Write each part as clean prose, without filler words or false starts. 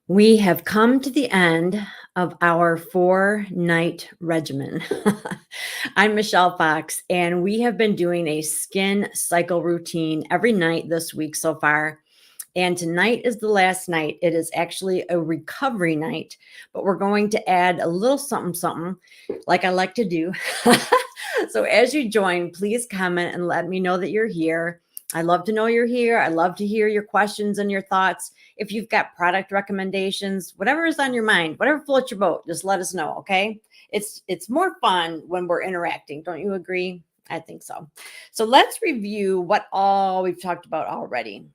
We have come to the end of our 4-night regimen. I'm Michelle Fox, and we have been doing a skin cycle routine every night this week so far. And tonight is the last night. It is actually a recovery night, but we're going to add a little something, something like I like to do. So as you join, please comment and let me know that you're here. I love to know you're here. I love to hear your questions and your thoughts. If you've got product recommendations, whatever is on your mind, whatever floats your boat, just let us know, okay? It's more fun when we're interacting. Don't you agree? I think so. So let's review what all we've talked about already.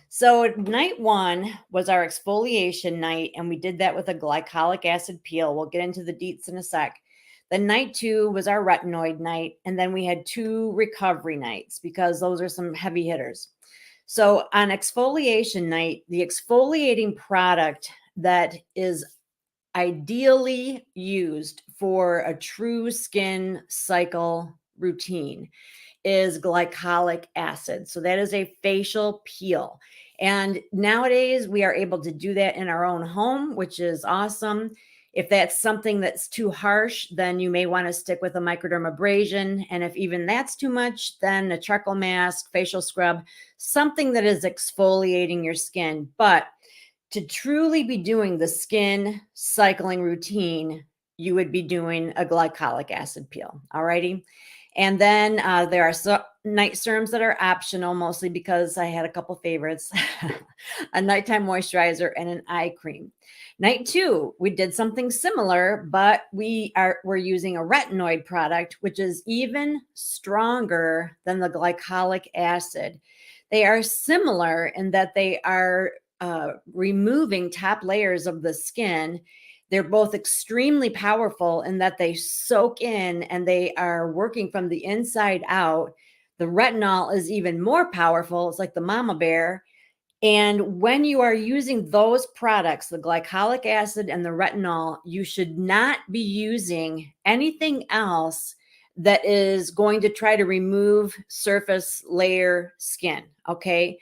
So night one was our exfoliation night, and we did that with a glycolic acid peel. We'll get into the deets in a sec. Then night two was our retinoid night, and then we had 2 recovery nights because those are some heavy hitters. So on exfoliation night, the exfoliating product that is ideally used for a true skin cycle routine is glycolic acid. So that is a facial peel. And nowadays we are able to do that in our own home, which is awesome. If that's something that's too harsh, then you may want to stick with a microdermabrasion. And if even that's too much, then a charcoal mask, facial scrub, something that is exfoliating your skin. But to truly be doing the skin cycling routine, you would be doing a glycolic acid peel. All righty. And then there are night serums that are optional, mostly because I had a couple favorites, a nighttime moisturizer and an eye cream. Night two, we did something similar, but we're using a retinoid product, which is even stronger than the glycolic acid. They are similar in that they are removing top layers of the skin. They're both extremely powerful in that they soak in and they are working from the inside out. The retinol is even more powerful. It's like the mama bear. And when you are using those products, the glycolic acid and the retinol, you should not be using anything else that is going to try to remove surface layer skin. Okay.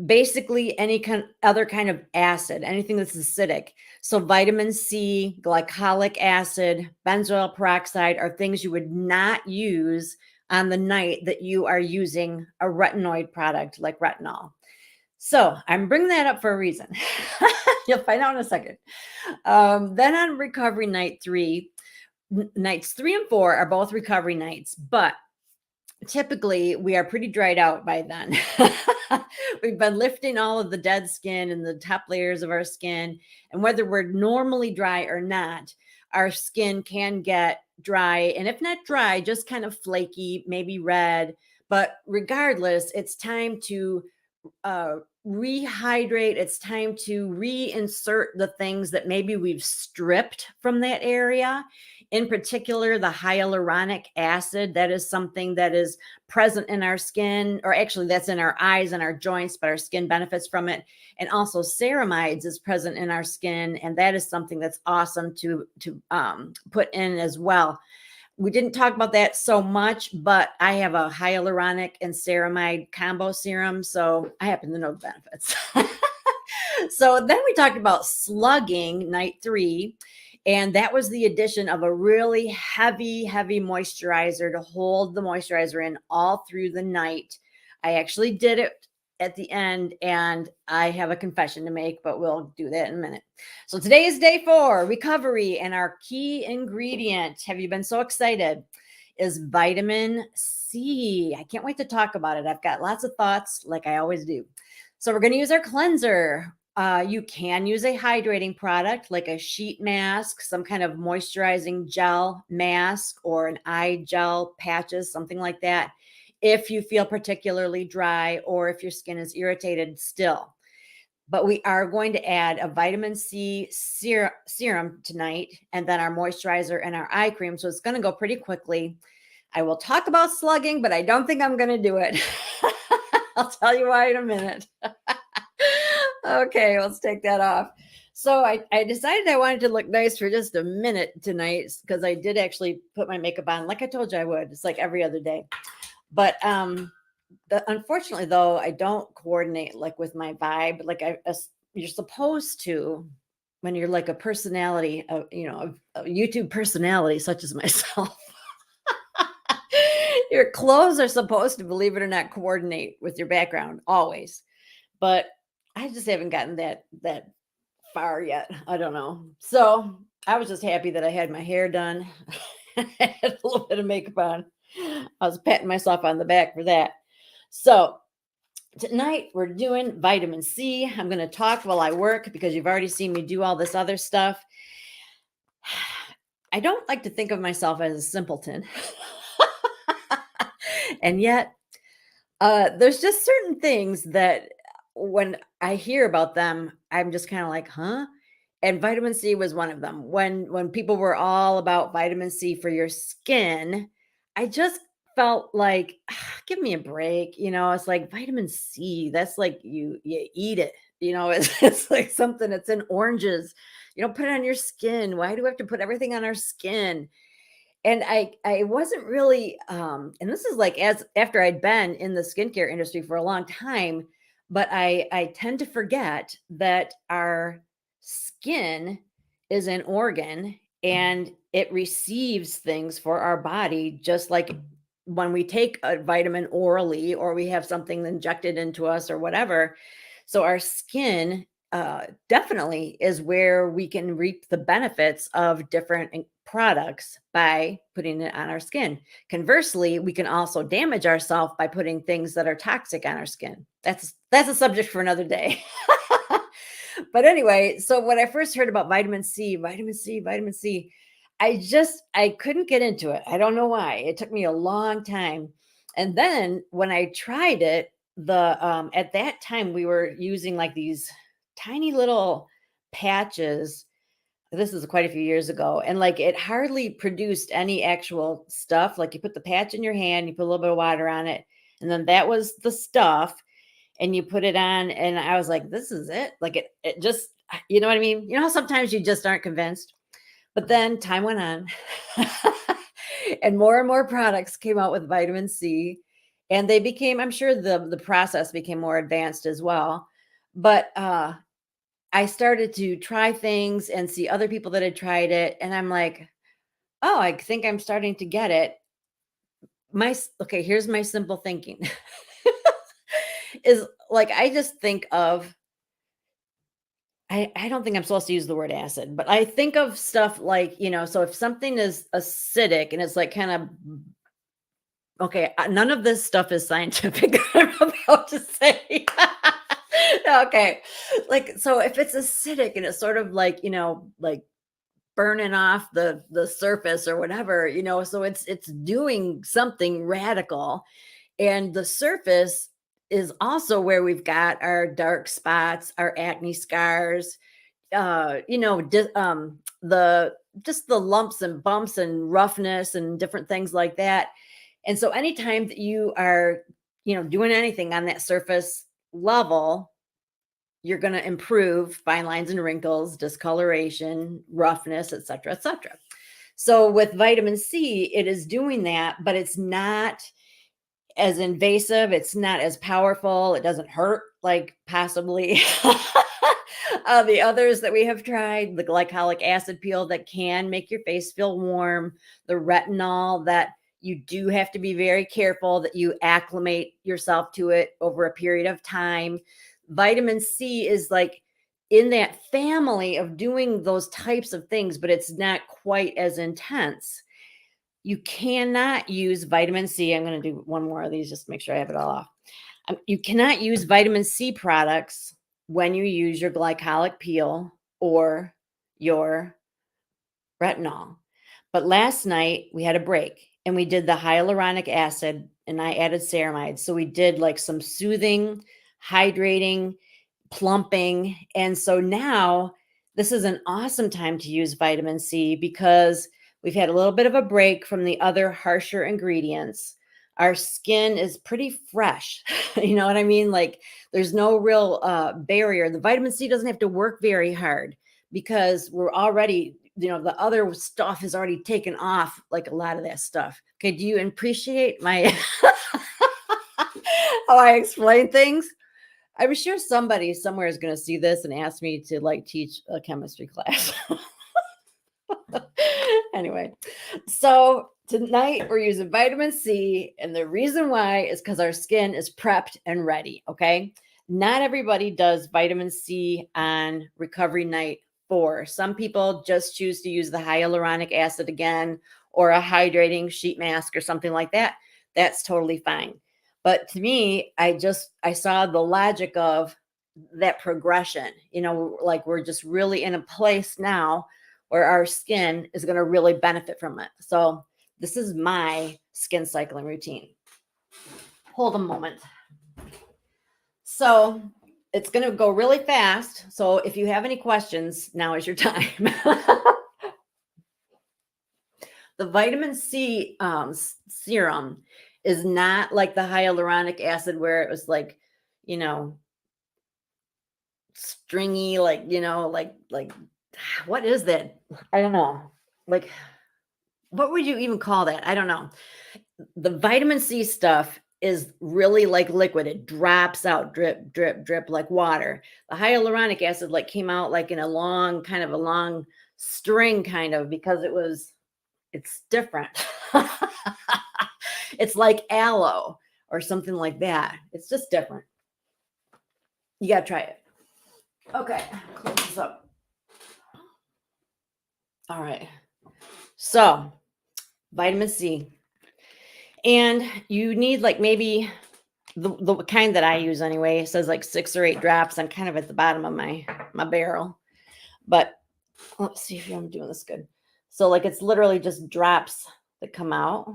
Basically any other kind of acid, anything that's acidic. So vitamin C, glycolic acid, benzoyl peroxide are things you would not use on the night that you are using a retinoid product like retinol. So I'm bringing that up for a reason. You'll find out in a second. Then on recovery night three, nights 3 and 4 are both recovery nights, but typically we are pretty dried out by then. We've been lifting all of the dead skin and the top layers of our skin. And whether we're normally dry or not, our skin can get dry. And if not dry, just kind of flaky, maybe red. But regardless, it's time to rehydrate. It's time to reinsert the things that maybe we've stripped from that area. In particular, the hyaluronic acid, that is something that is present in our skin, or actually that's in our eyes and our joints, but our skin benefits from it. And also ceramides is present in our skin. And that is something that's awesome to put in as well. We didn't talk about that so much, but I have a hyaluronic and ceramide combo serum, so I happen to know the benefits. So then we talked about slugging night 3, and that was the addition of a really heavy moisturizer to hold the moisturizer in all through the night. I actually did it at the end, and I have a confession to make, but we'll do that in a minute. So today is day 4, recovery, and our key ingredient, have you been so excited, is vitamin C. I can't wait to talk about it. I've got lots of thoughts like I always do. So we're going to use our cleanser. You can use a hydrating product like a sheet mask, some kind of moisturizing gel mask, or an eye gel patches, something like that, if you feel particularly dry or if your skin is irritated still. But we are going to add a vitamin C serum tonight, and then our moisturizer and our eye cream. So it's going to go pretty quickly. I will talk about slugging, but I don't think I'm going to do it. I'll tell you why in a minute. Okay, let's take that off. So I decided I wanted to look nice for just a minute tonight because I did actually put my makeup on like I told you I would. It's like every other day. But Unfortunately, though, I don't coordinate like with my vibe. Like you're supposed to when you're like a personality, a YouTube personality such as myself. Your clothes are supposed to, believe it or not, coordinate with your background always. But I just haven't gotten that far yet. I don't know. So I was just happy that I had my hair done. I had a little bit of makeup on. I was patting myself on the back for that. So tonight we're doing vitamin C. I'm going to talk while I work because you've already seen me do all this other stuff. I don't like to think of myself as a simpleton. And yet, there's just certain things that when I hear about them, I'm just kind of like, huh? And vitamin C was one of them. When people were all about vitamin C for your skin, I just felt like, give me a break. It's like vitamin C. That's like you eat it. It's like something that's in oranges. Put it on your skin. Why do we have to put everything on our skin? And I wasn't really and this is like as after I'd been in the skincare industry for a long time, but I tend to forget that our skin is an organ and it receives things for our body just like when we take a vitamin orally or we have something injected into us or whatever. So our skin definitely is where we can reap the benefits of different products by putting it on our skin. Conversely, we can also damage ourselves by putting things that are toxic on our skin. That's a subject for another day. But anyway, so when I first heard about vitamin C, I couldn't get into it. I don't know why. It took me a long time. And then when I tried it, the at that time we were using like these tiny little patches. This is quite a few years ago, and like it hardly produced any actual stuff. Like you put the patch in your hand, you put a little bit of water on it, and then that was the stuff, and you put it on. And I was like, this is it. Like it just, you know what I mean? You know how sometimes you just aren't convinced? But then time went on, and more products came out with vitamin C, and they became, I'm sure the process became more advanced as well. But I started to try things and see other people that had tried it, and I'm like, "Oh, I think I'm starting to get it." Okay, here's my simple thinking. Is like I just think of I don't think I'm supposed to use the word acid, but I think of stuff like, so if something is acidic and it's like kind of okay, none of this stuff is scientific. I'm about to say. Okay. Like, so if it's acidic and it's sort of like, like burning off the surface or whatever, so it's doing something radical. And the surface is also where we've got our dark spots, our acne scars, the just the lumps and bumps and roughness and different things like that. And so anytime that you are, doing anything on that surface level, you're going to improve fine lines and wrinkles, discoloration, roughness, et cetera, et cetera. So with vitamin C, it is doing that, but it's not as invasive. It's not as powerful. It doesn't hurt like possibly the others that we have tried, the glycolic acid peel that can make your face feel warm, the retinol that you do have to be very careful that you acclimate yourself to it over a period of time. Vitamin C is like in that family of doing those types of things, but it's not quite as intense. You cannot use vitamin C. I'm going to do one more of these just to make sure I have it all off. You cannot use vitamin C products when you use your glycolic peel or your retinol. But last night we had a break and we did the hyaluronic acid and I added ceramides. So we did like some soothing, hydrating, plumping. And so now this is an awesome time to use vitamin C because we've had a little bit of a break from the other harsher ingredients. Our skin is pretty fresh. You know what I mean? Like there's no real barrier. The vitamin C doesn't have to work very hard because we're already, the other stuff has already taken off like a lot of that stuff. Okay. Do you appreciate my how I explain things. I'm sure somebody somewhere is going to see this and ask me to like teach a chemistry class. Anyway, so tonight we're using vitamin C, and the reason why is because our skin is prepped and ready. Okay. Not everybody does vitamin C on recovery night 4. Some people just choose to use the hyaluronic acid again or a hydrating sheet mask or something like that. That's totally fine. But to me, I saw the logic of that progression. Like we're just really in a place now where our skin is going to really benefit from it. So this is my skin cycling routine. Hold a moment. So it's going to go really fast. So if you have any questions, now is your time. The vitamin C serum is not like the hyaluronic acid where it was like, stringy, like, what is that? I don't know. Like, what would you even call that? I don't know. The vitamin C stuff is really like liquid. It drops out, drip, drip, drip, like water. The hyaluronic acid like came out like in a long string because it's different. It's like aloe or something like that. It's just different. You got to try it. Okay, close this up. All right. So, vitamin C. And you need like maybe the kind that I use anyway. It says like 6 or 8 drops. I'm kind of at the bottom of my barrel. But let's see if I'm doing this good. So like it's literally just drops that come out.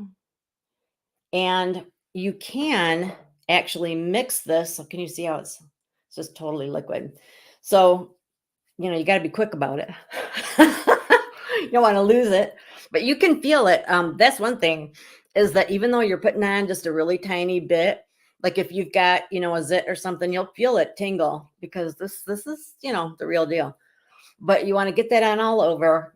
And you can actually mix this. So can you see how it's just totally liquid? So, you got to be quick about it. You don't want to lose it, but you can feel it. That's one thing is that even though you're putting on just a really tiny bit, like if you've got, a zit or something, you'll feel it tingle because this is, the real deal. But you want to get that on all over.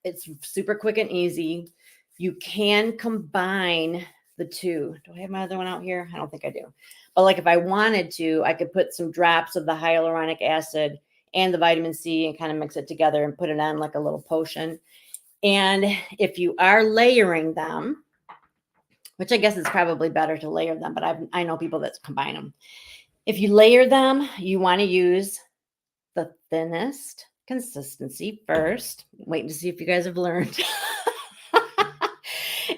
It's super quick and easy. You can combine the two. Do I have my other one out here? I don't think I do. But like if I wanted to, I could put some drops of the hyaluronic acid and the vitamin C and kind of mix it together and put it on like a little potion. And if you are layering them, which I guess it's probably better to layer them, but I know people that combine them. If you layer them, you want to use the thinnest consistency first. Waiting to see if you guys have learned.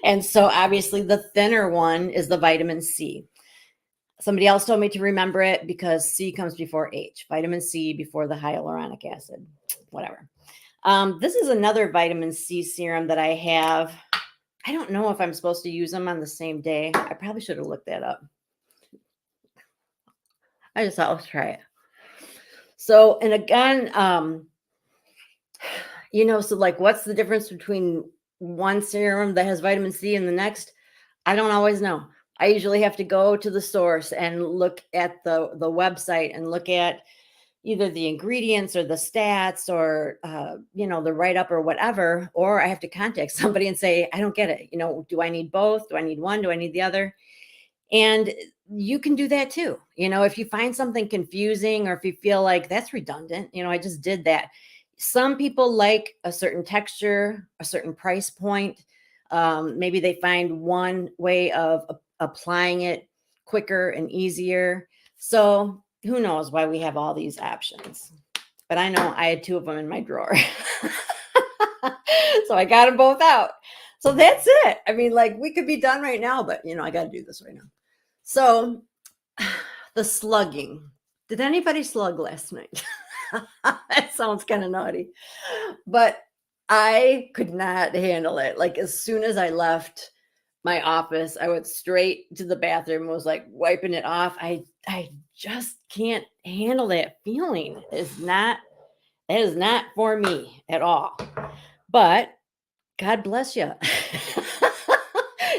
And so obviously the thinner one is the vitamin C. Somebody else told me to remember it because C comes before H, vitamin C before the hyaluronic acid, whatever. This is another vitamin C serum that I have. I don't know if I'm supposed to use them on the same day. I probably should have looked that up. I just thought, let's try it. So, and again, so like what's the difference between one serum that has vitamin C and the next? I don't always know. I usually have to go to the source and look at the website and look at either the ingredients or the stats or, the write-up or whatever, or I have to contact somebody and say, I don't get it. Do I need both? Do I need one? Do I need the other? And you can do that too. If you find something confusing or if you feel like that's redundant, I just did that. Some people like a certain texture, a certain price point. Maybe they find one way of applying it quicker and easier. So who knows why we have all these options. But I know I had 2 of them in my drawer. So I got them both out. So that's it. I mean, like we could be done right now, but I got to do this right now. So the slugging. Did anybody slug last night? That sounds kind of naughty. But I could not handle it. Like as soon as I left my office, I went straight to the bathroom, was like wiping it off. I just can't handle that feeling. It is not for me at all. But God bless you.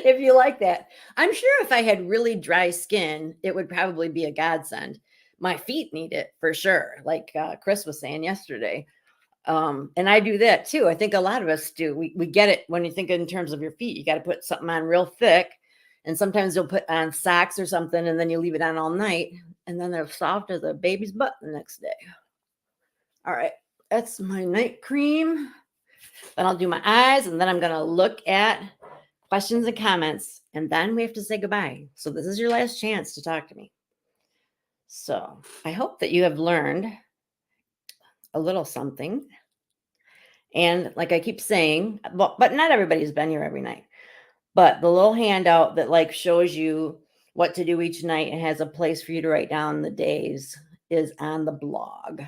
If you like that. I'm sure if I had really dry skin, it would probably be a godsend. My feet need it for sure. Like Chris was saying yesterday. And I do that too. I think a lot of us do. We get it when you think in terms of your feet. You got to put something on real thick And sometimes you'll put on socks or something and then you leave it on all night and then they're soft as a baby's butt the next day. All right, that's my night cream. Then I'll do my eyes and then I'm going to look at questions and comments and then we have to say goodbye. So this is your last chance to talk to me. So I hope that you have learned a little something. And like I keep saying, but not everybody's been here every night. But the little handout that like shows you what to do each night and has a place for you to write down the days is on the blog.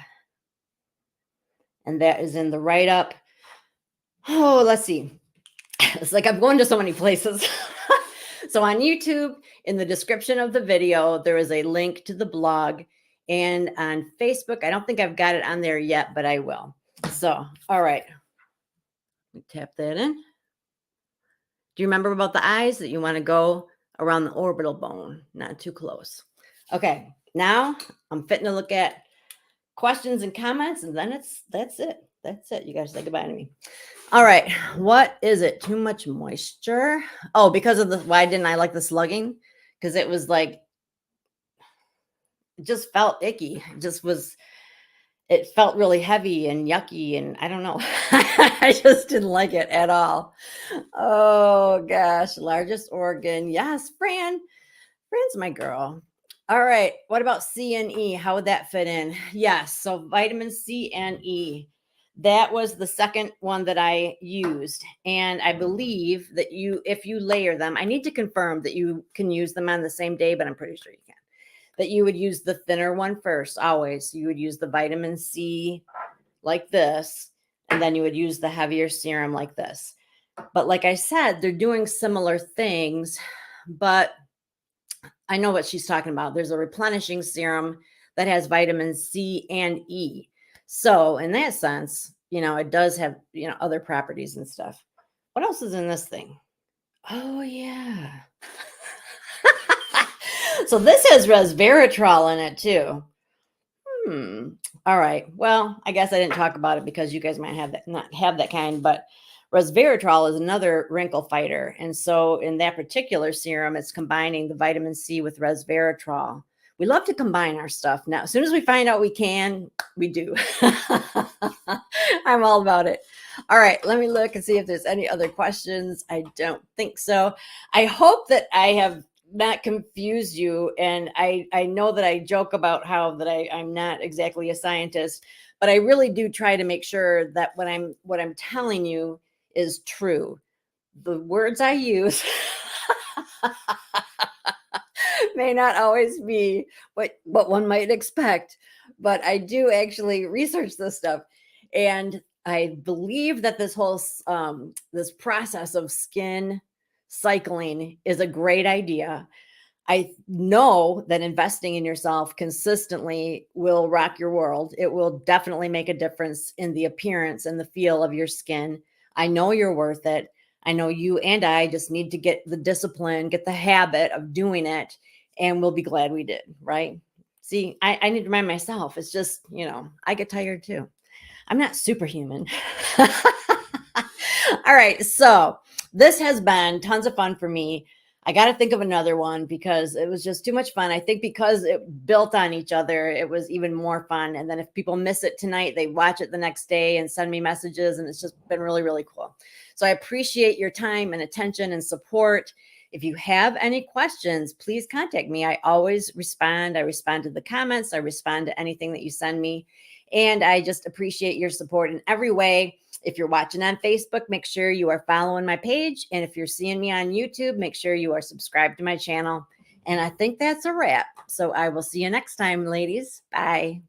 And that is in the write-up. Oh, let's see. It's like I'm going to so many places. So on YouTube, in the description of the video, there is a link to the blog. And on Facebook, I don't think I've got it on there yet, but I will. So, all right. Let me tap that in. Do you remember about the eyes that you want to go around the orbital bone, not too close? Okay, now I'm fitting to look at questions and comments, and then that's it. That's it. You guys say goodbye to me. All right, what is it? Too much moisture? Oh, because of the why didn't I like the slugging? Because it was like it just felt icky. It felt really heavy and yucky, and I don't know. I just didn't like it at all. Oh gosh, largest organ. Yes, Fran's my girl. All right, what about C and E? How would that fit in? Yes, so vitamin C and E. That was the second one that I used. And I believe that if you layer them, I need to confirm that you can use them on the same day, but I'm pretty sure you can. That you would use the thinner one first, always. You would use the vitamin C like this, and then you would use the heavier serum like this. But like I said, they're doing similar things, but I know what she's talking about. There's a replenishing serum that has vitamin C and E. So in that sense, it does have, other properties and stuff. What else is in this thing? Oh, yeah. So this has resveratrol in it too. All right. Well, I guess I didn't talk about it because you guys might not have that kind, but resveratrol is another wrinkle fighter. And so in that particular serum, it's combining the vitamin C with resveratrol. We love to combine our stuff. Now, as soon as we find out we can, we do. I'm all about it. All right, let me look and see if there's any other questions. I don't think so. I hope that I have not confused you. And I know that I joke about how that I'm not exactly a scientist, but I really do try to make sure that what I'm telling you is true. The words I use may not always be what one might expect, but I do actually research this stuff. And I believe that this whole this process of skin cycling is a great idea. I know that investing in yourself consistently will rock your world. It will definitely make a difference in the appearance and the feel of your skin. I know you're worth it. I know you and I just need to get the discipline, get the habit of doing it, and we'll be glad we did, right? See, I need to remind myself. It's just, I get tired too. I'm not superhuman. All right. So this has been tons of fun for me. I got to think of another one because it was just too much fun. I think because it built on each other, it was even more fun. And then if people miss it tonight, they watch it the next day and send me messages. And it's just been really, really cool. So I appreciate your time and attention and support. If you have any questions, please contact me. I always respond. I respond to the comments. I respond to anything that you send me. And I just appreciate your support in every way. If you're watching on Facebook, make sure you are following my page. And if you're seeing me on YouTube, make sure you are subscribed to my channel. And I think that's a wrap. So I will see you next time, ladies. Bye.